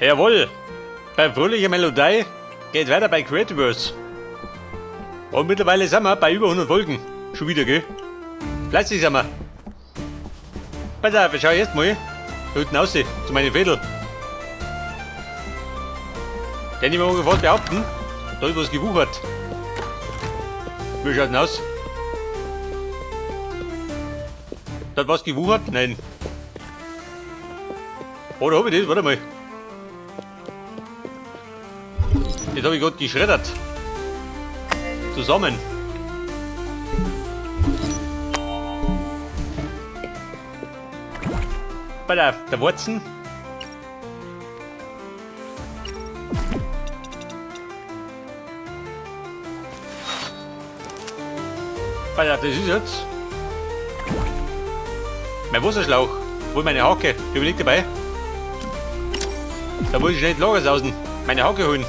Jawohl! Bei fröhlicher Melodie geht weiter bei Creativerse. Und mittlerweile sind wir bei über 100 Folgen. Schon wieder, gell? Fleißig sind wir. Pass auf, ich schau jetzt mal da hinten raus, zu meinen Viertel. Denn ich mir ungefähr behaupten, da ist was gewuchert. Wie schaut denn aus? Da hat was gewuchert? Nein. Oder hab ich das? Warte mal. Das habe ich gerade geschreddert. Zusammen. Bei der Wurzen. Bei der, das ist jetzt mein Wasserschlauch. Wo meine Hacke? Die liegt dabei. Da muss ich schnell Lager sausen. Meine Hacke holen.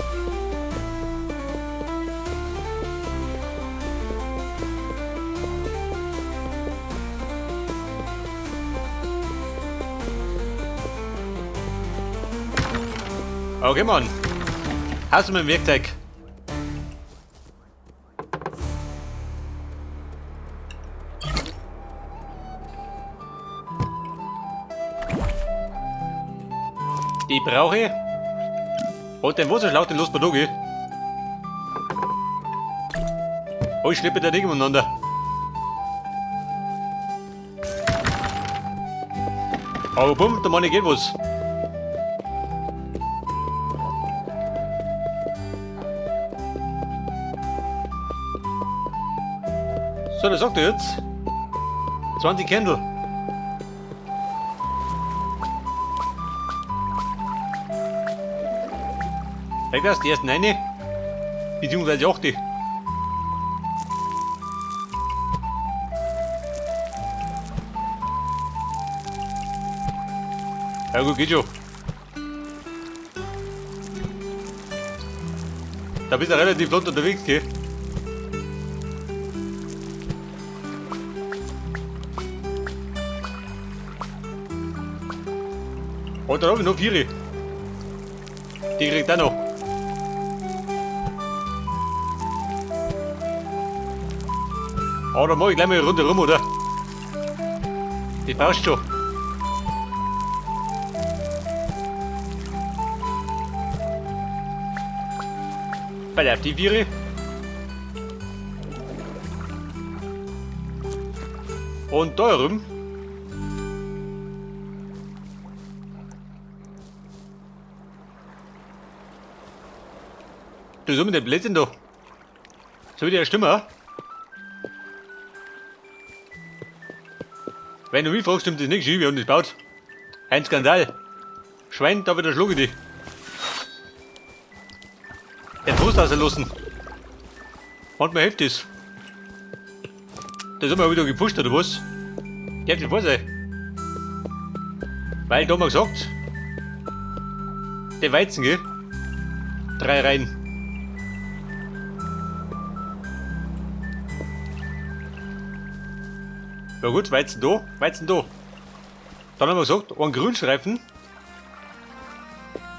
Okay, Mann. Hast du mein Werkzeug? Die brauche ich. Und den Wasserschlauch, den los Badogi. Oh, ich schleppe da Ding umeinander. Aber bumm, da Mann, geht was. So, das sagt er jetzt. 20 Candle. Weg das, die ersten eine. Beziehungsweise 8. Ja gut, geht schon. Da bist du relativ flott unterwegs, gell? Oh, da habe ich noch 4. Die kriegt er noch. Oh, da mach ich gleich mal eine Runde rum, oder? Die passt schon. Bei der die 4. Und da rum. Du so mit dem Blödsinn da. So wie der Stimme. Wenn du mich fragst, stimmt das nicht, wir haben das gebaut. Ein Skandal. Schwein, da wieder schlug ich dich. Den Frust rausgelassen. Manchmal hilft das. Das haben wir wieder gepusht, oder was? Geht nicht vor sein. Weil da haben wir gesagt, der Weizen, gell? 3 Reihen. Ja gut, Weizen da, Weizen da. Dann haben wir gesagt, einen Grünstreifen,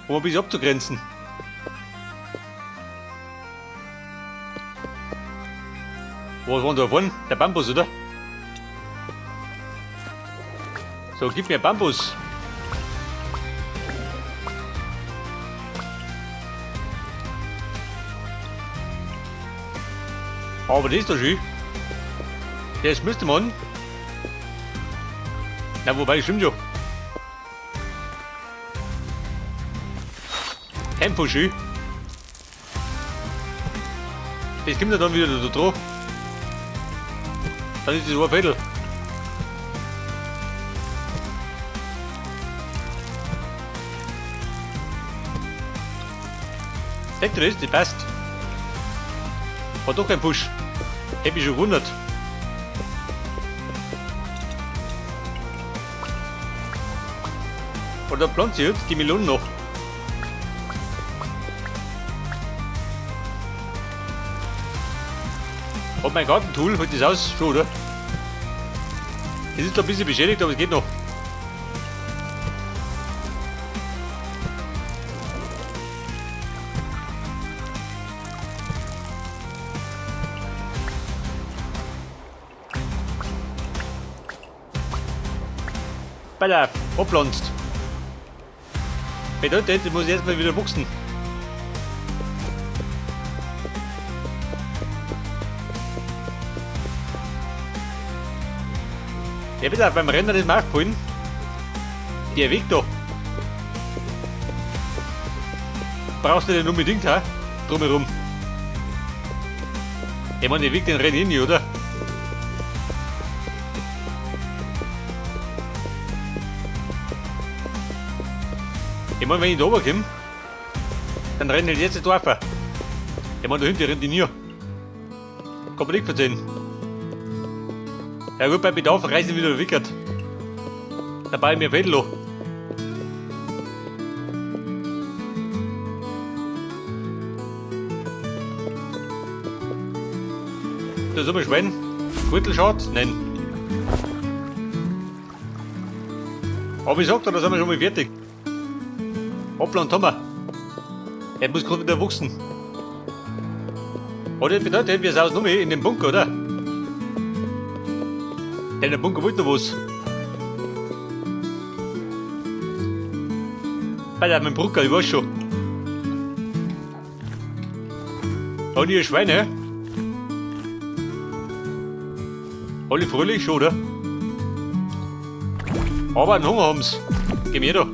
um ein bisschen abzugrenzen. Was war da vorne? Der Bambus, oder? So, gib mir Bambus. Aber das ist doch schön. Das müsste man. Na, wobei, stimmt schon. Tempo schön. Das kommt ja dann wieder da drauf. Dann ist das ein Viertel. Sagt ihr das? Das passt. War doch kein Push. Hätte mich schon gewundert. Und da pflanzt sie jetzt die Melonen noch. Und mein Gartentool, hält das aus? Schon, oder? Es ist da ein bisschen beschädigt, aber es geht noch. Pass auf, abpflanzt. Bedeutet, das muss erstmal wieder wachsen. Ja, bitte, beim Rennen ist mir aufgefallen. Der Weg da. Brauchst du den unbedingt, ha? Drumherum. Ich meine, der Weg den rennt hin, oder? Ich meine, wenn ich da rüberkomme, dann rennt halt jetzt das Dorf. Ich meine, da hinten rennt die nie. Kann man nicht verzeihen. Ja gut, bei Bedarf reiße ich wieder weg. Dann baue ich mir Fädel an. Da soll man Schwein. Gürtelschad? Nein. Aber ich sag da sind wir schon mal fertig. Abland haben wir. Er muss gerade wieder wachsen. Oder das bedeutet, wir sausen noch mehr in den Bunker, oder? Denn der Bunker wollte noch was. Bei der mein Brucker, ich weiß schon. Und ihr Schweine? Alle fröhlich schon, oder? Aber einen Hunger haben's. Geh mir da.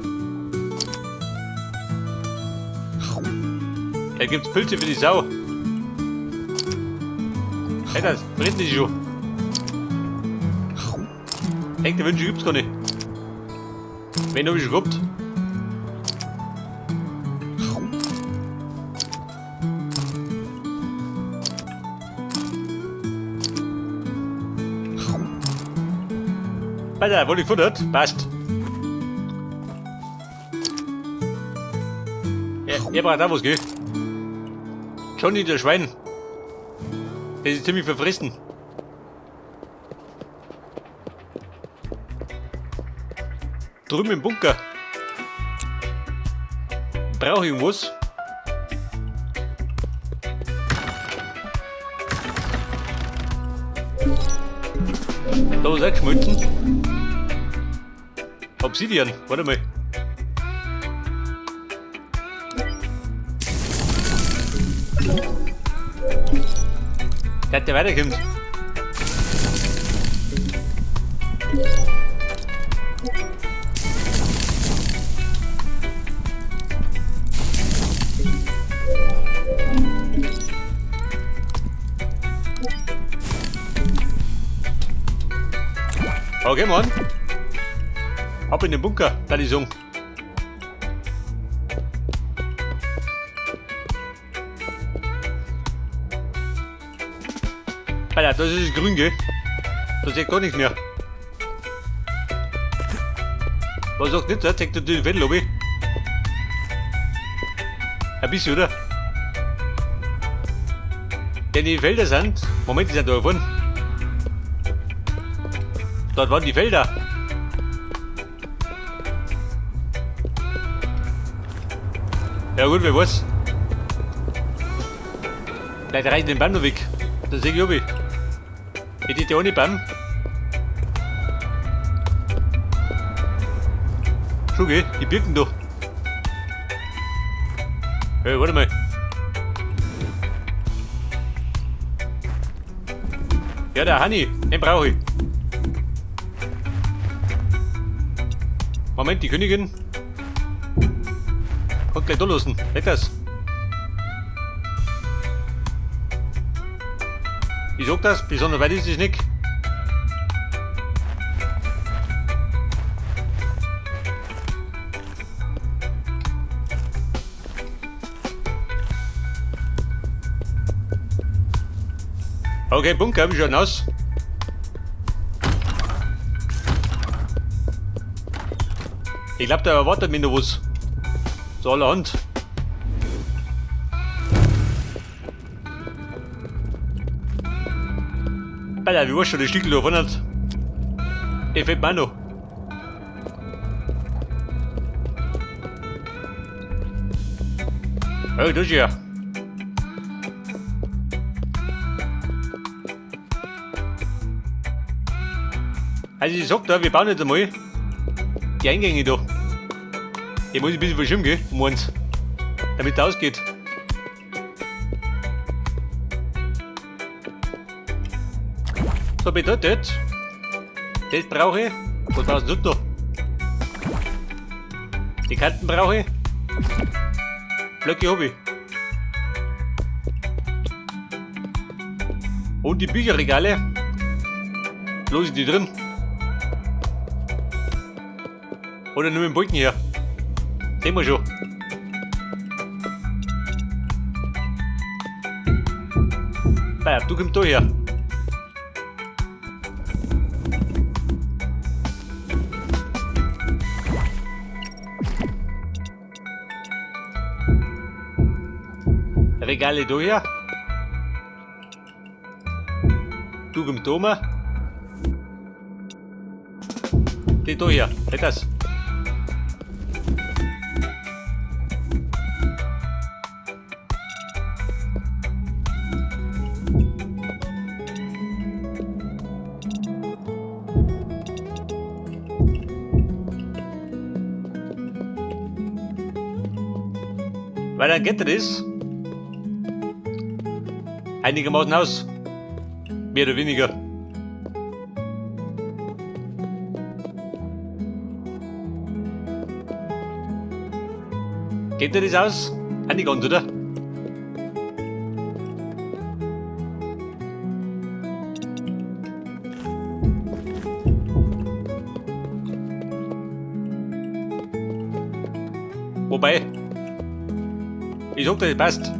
Da gibt's Pilze für die Sau. Hey, das fressen die schon. Echte Wünsche gibt's gar nicht. Wen hab ich schon gehabt? Weiter, wurde ich gefuttert? Passt. Ja, ihr braucht auch was, gell? Johnny, der Schwein. Der ist ziemlich verfressen. Drüben im Bunker. Brauche ich irgendwas? Da ist auch geschmolzen. Obsidian, warte mal. Der weiterkommt. Okay, Mann. Ab in den Bunker, da die Song. Alter, das ist grün, gell? Da seht gar nichts mehr. Was sagt nicht, zeigt er den Fell, Lobby? Ein bisschen, oder? Denn die Felder sind. Moment, die sind da vorne. Dort waren die Felder. Ja gut, wer weiß. Vielleicht reicht den Baum noch weg. Da sehe ich oben. Hätte ich die ohne Baum? Schau, gell, die Birken da. Hey, warte mal. Ja, der Hanni, den brauche ich. Moment, die Königin. Kommt gleich da losen. Weg das. Ich sag das, besonders weit ist es nicht. Okay, Bunker, wie schaut aus? Ich glaube, da erwartet mich noch was. So allerhand. Alter, wie war's schon, der Stickel da vorne hat? Der fällt mir auch noch. Oh, das ist ja. Also ich sag da, wir bauen jetzt einmal Die Eingänge da. Die muss ich ein bisschen verschimmen, gell? Um eins. Damit es ausgeht. So bedeutet, das brauche ich. Was brauchst du noch? Die Kanten brauche ich. Blöcke habe ich. Und die Bücherregale. Bloß die drin. Oder nur mit dem Balken hier. Sehen wir schon. Bayer, du kommst da her. Regale da her. Du kommst da mal. Die da her. Nicht das. Weil dann geht das einigermaßen aus. Mehr oder weniger. Geht dir das aus? Nicht ganz, oder? Wobei, ich sag dir, das passt.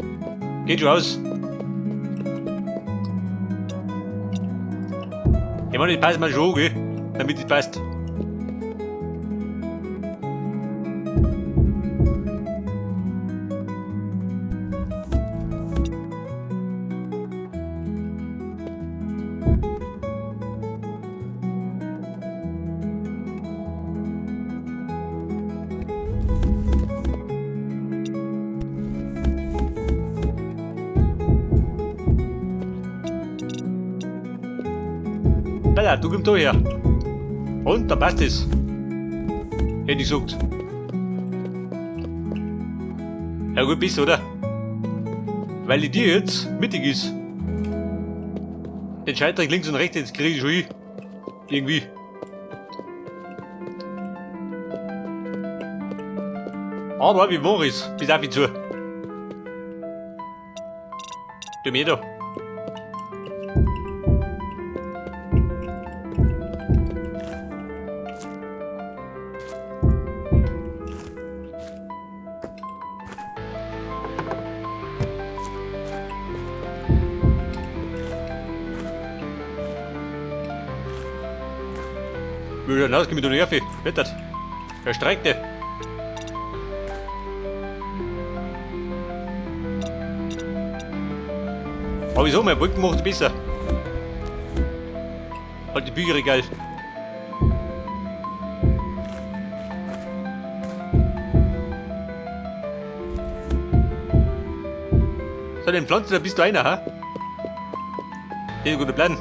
Geht schon aus. Ich meine, das passt mir schon, gell? Damit es passt. Bella, du kommst da her. Und, da passt es. Hätte ich gesagt. Ja gut, bist oder? Weil die dir jetzt mittig ist. Den Scheitrig links und rechts, jetzt kriege ich schon hin. Irgendwie. Aber wie war es? Bis auf ihn zu. Du mir da. Wie schaut aus? Geh mit der Nerven. Wettert. Wer streikt der? Aber wieso? Mein Balken macht es besser. Halt die Bücherregal. So, den pflanzt da bist du einer, ha? Das ist ein guter Plan.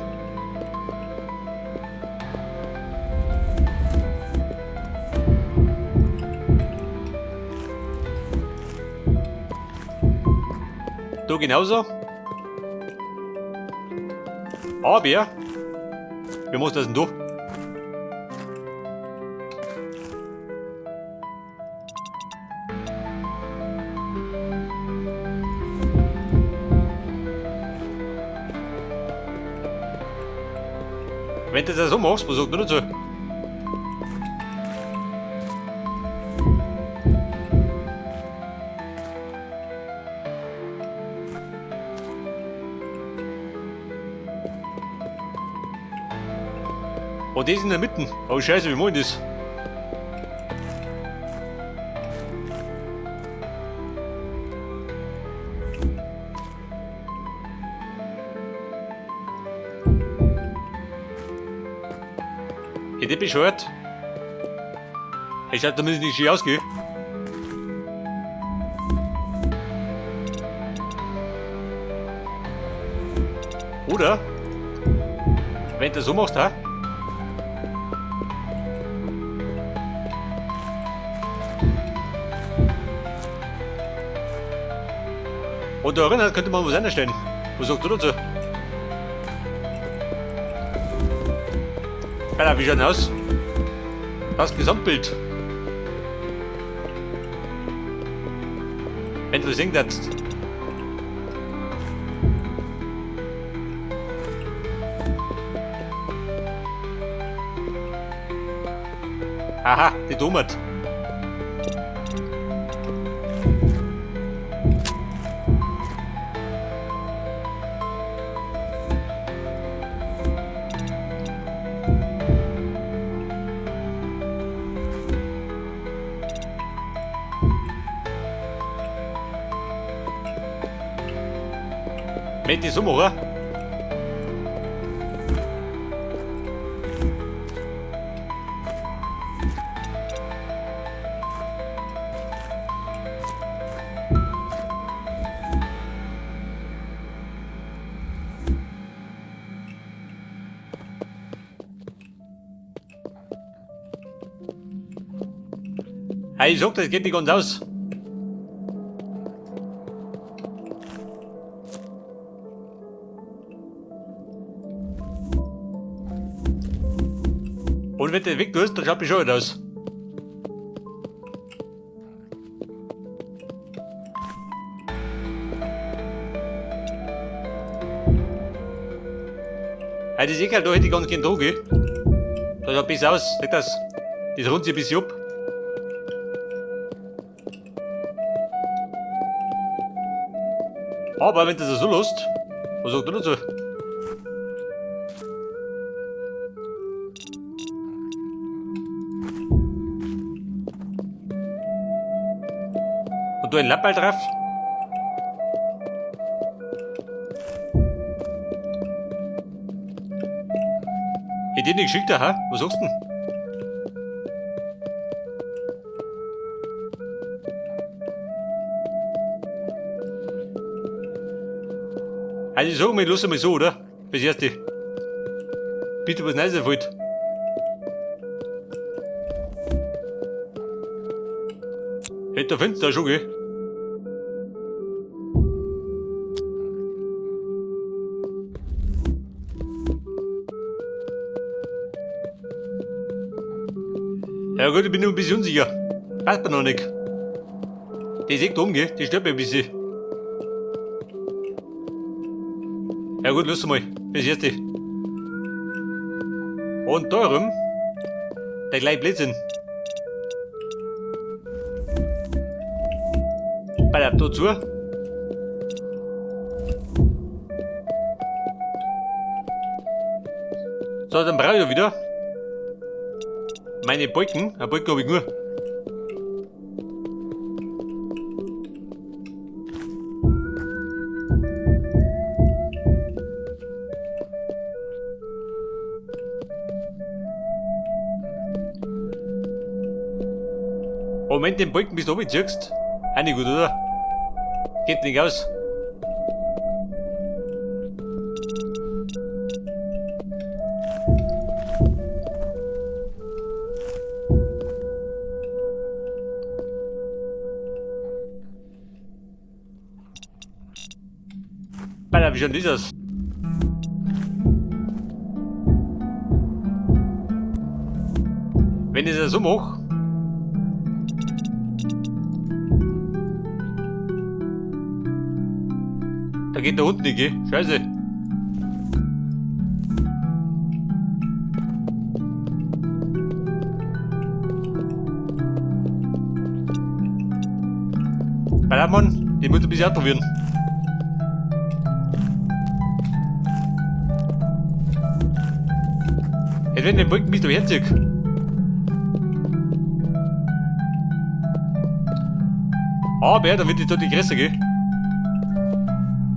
Da genauso. Aber, wie machst du das denn da? Wenn du das so machst, was sagst du dazu? Oh, das in der Mitte. Oh, scheiße, wie machen das? Ja, der bescheuert. Ich schaut, damit es nicht schön ausgeht. Oder? Wenn du das so machst, ha? Und da drin könnte man was anderes stellen. Was sagst du dazu? Alter, wie schaut denn aus? Das Gesamtbild. Wenn du singen darfst. Aha, die dummert. Mit die Summe, oder? Hey, ich sag, das geht nicht ganz aus. Und wenn du den weg tust, dann schaut bescheuert aus. Hey, das Ekel da hätte ich ganz gern dran, gell? Das schaut besser aus, seht das? Das rundet sich ein bisschen ab. Aber wenn du das so lässt, was sagst du dazu? Und du ein Lappball drauf? Hätte ich nicht geschickt, ha? Was sagst du denn? Also ich sag mal, lass mal so, oder? Bis erste. Bitte was Neues erfällt. Hätte der Fenster schon, gell? Ja gut, ich bin noch ein bisschen unsicher. Passt mir noch nicht. Die ist echt dumm, gell? Die stört mich ein bisschen. Ja gut, los mal. Das erste. Und da rum. Der gleich Blödsinn. Bleib da zu. So, dann brauche ich ja wieder meine Balken. Ein Balken habe ich nur. Moment, den Balken bis du oben ziehst. Auch nicht gut, oder? Geht nicht aus. Alter, wie schaut das aus? Wenn ich das so mache, da geht der Hund nicht, gell? Scheiße. Ballermann, den muss ich ein bisschen ausprobieren. Jetzt wenn den Balken bis da herzieht. Aber dann wird die dort die Größe, gell?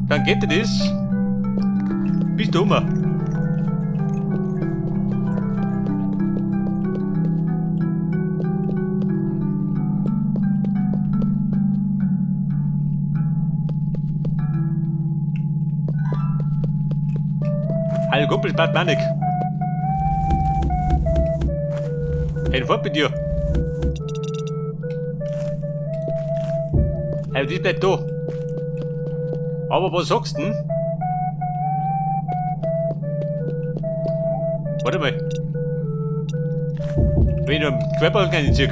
Dann geht das bis da oben. Hallo Kumpel, passt mir nicht. Hey, fort mit dir. Hey, das bleibt da. Aber was sagst du denn? Warte mal. Wenn ich einen Querbalken reinziehe.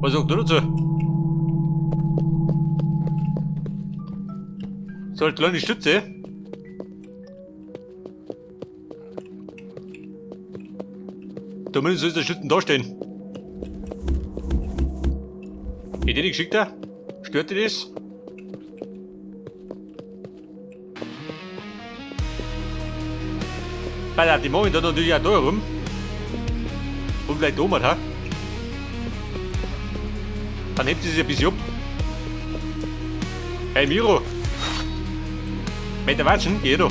Was sagt du dazu? So eine kleine Stütze. Zumindest soll der Stützen da stehen. Hätte ich die geschickt da? Stört dir das? Weil die machen da natürlich auch da rum. Und vielleicht oben, ha? Dann hebt sie sich ein bisschen ab. Hey Miro! Mit der Watschen, geh doch.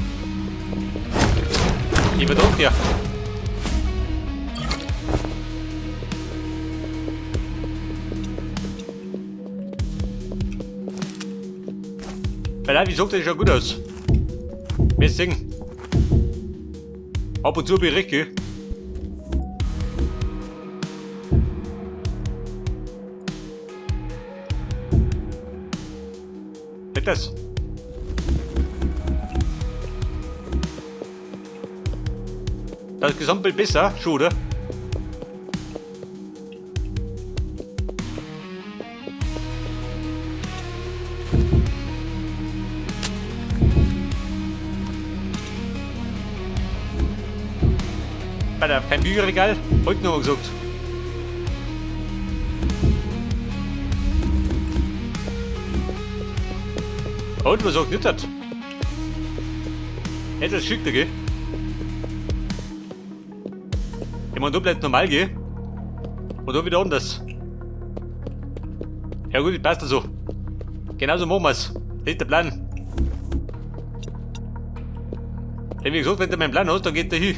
Ich verdanke dir. Weil wie sagt, das schaut gut aus. Wirst sehen. Ab und zu bin ich recht, gell? Nicht das. Das Gesamtbild besser, schon, oder? Alter, kein Bücherregal? Heute noch mal gesagt. Und was sagt nicht das? Etwas schickter, gell? Ich meine, da bleibt normal, gell? Und da wieder anders. Ja gut, das passt so. Genauso machen wir's. Das ist der Plan. Denn wie gesagt, wenn du meinen Plan hast, dann geht der hin.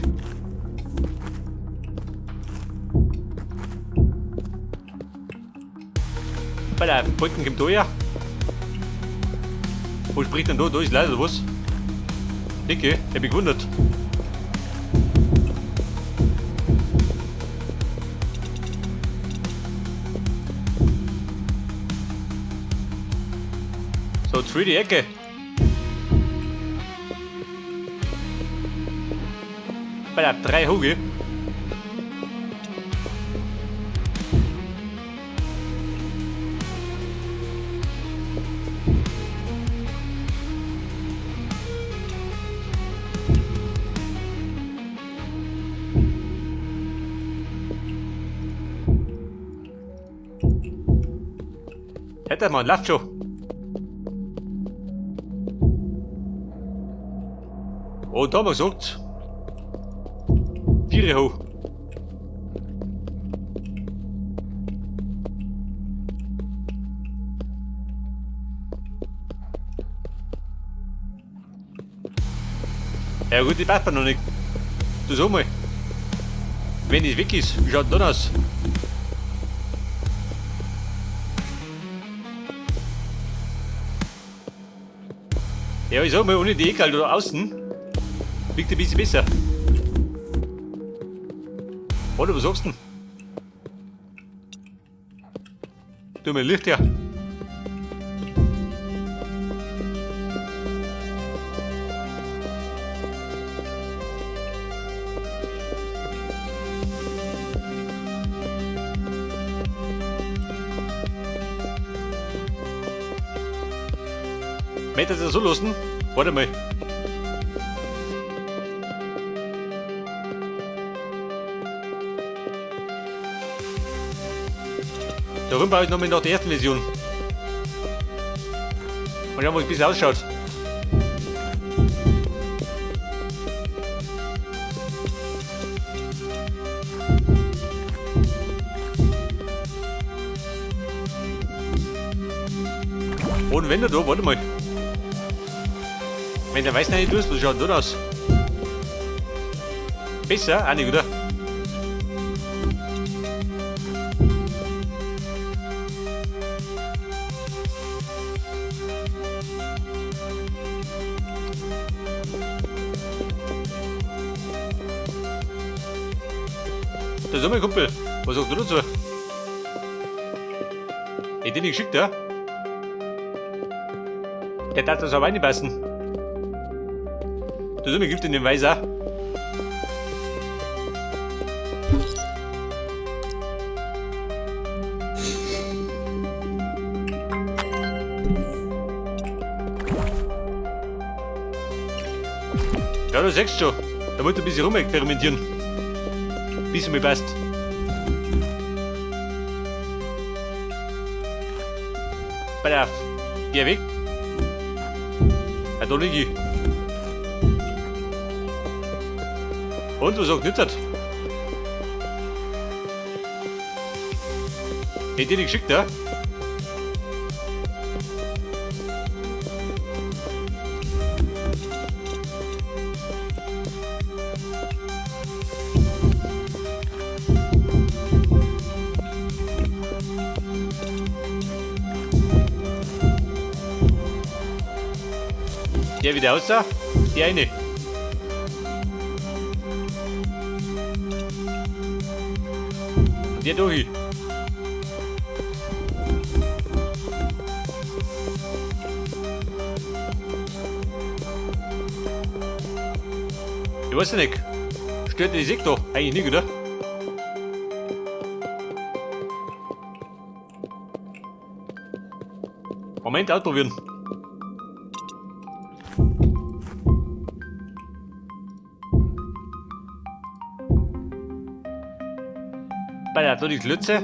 Weil der Balken kommt da her. Wo spricht denn da? Da ist leider was. Dicke, ich hab mich gewundert. So, 3 die Ecke. Bei der 3 Hügel. Hätte man, läuft schon. Und da haben wir gesagt, 4 hoch. Ja gut, die passt mir noch nicht. Du sag mal, wenn es weg ist, wie schaut denn dann aus? Ja, ich sag mal, ohne die Ecke da außen liegt ein bisschen besser. Oder was sagst du denn? Tu mir Licht her. Möchtest du das so lassen? Warte mal. Darum baue ich nochmal nach der ersten Version. Und schauen, wie es ein bisschen ausschaut. Und wenn du da, warte mal. Wenn der weiß nicht tust, was schaut denn aus? Besser? Auch nicht, oder? Der so mein Kumpel. Was sagst du dazu? Hätte den nicht geschickt, ja? Der darf das aber reinpassen. Der Summe gibt in den Weiser. Ja, du sagst schon. Da wollt ihr ein bisschen rumexperimentieren. Bis es mir passt. Pass auf. Geh weg. Da lieg ich. Und, was sagt nicht? Hätte ich nicht geschickt, ja? Der wieder aussah? Die eine. Und der durch. Ich weiß nicht. Stört die Sektor? Eigentlich nicht, oder? Moment, ausprobieren. Bei der die Klötze.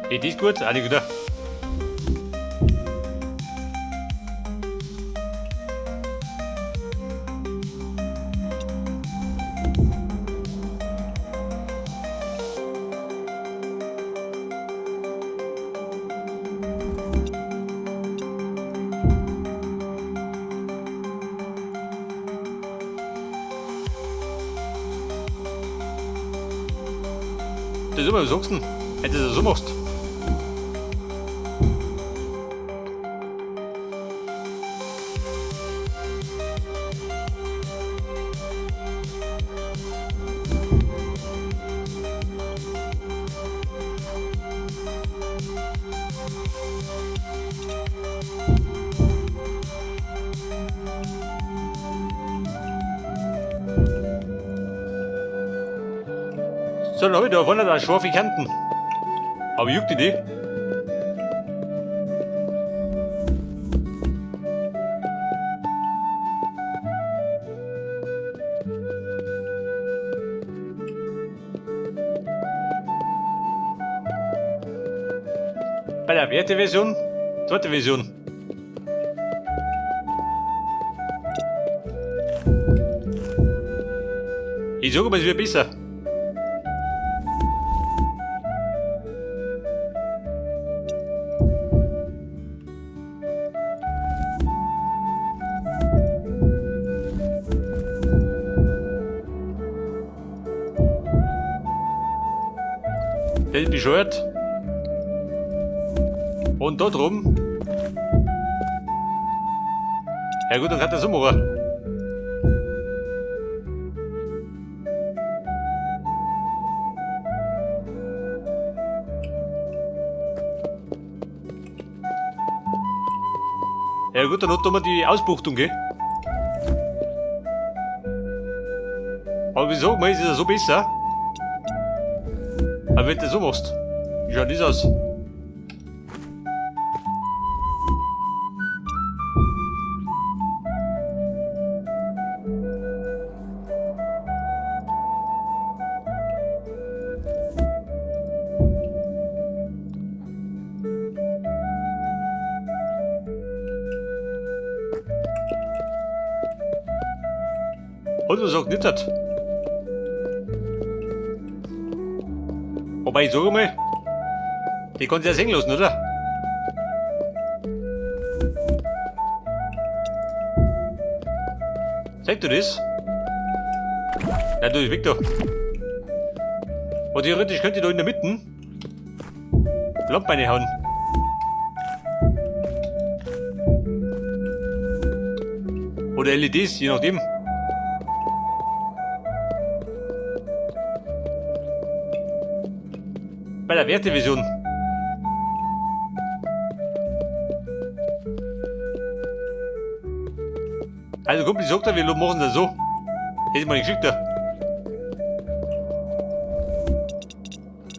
Hey, die ist gut, auch nicht gut. Das ist immer, was sagst du denn? Wenn du das so machst. So, dann habe ich da vorne da scharfe Kanten. Aber juckt die nicht. Bei der ersten Version, zweite Version. Ich sage mal, es wird besser. Der ist bescheuert. Und da drum. Ja gut, dann kann der so machen. Ja gut, dann hat da mal die Ausbuchtung, gell? Aber wieso? Mal ist es ja so besser. Aber wenn du das so machst, wie schaut das aus? Und was sagt nicht das? Wobei, ich sage mal, die kannst du ja singen lassen, oder? Zeig du das? Na du, weg da. Und theoretisch könnt ihr da in der Mitte Lampen hauen. Oder LEDs, je nachdem. Bei der Wertevision. Also kommt, ich sag dir, wir machen das so. Hätte ich mal geschickt da.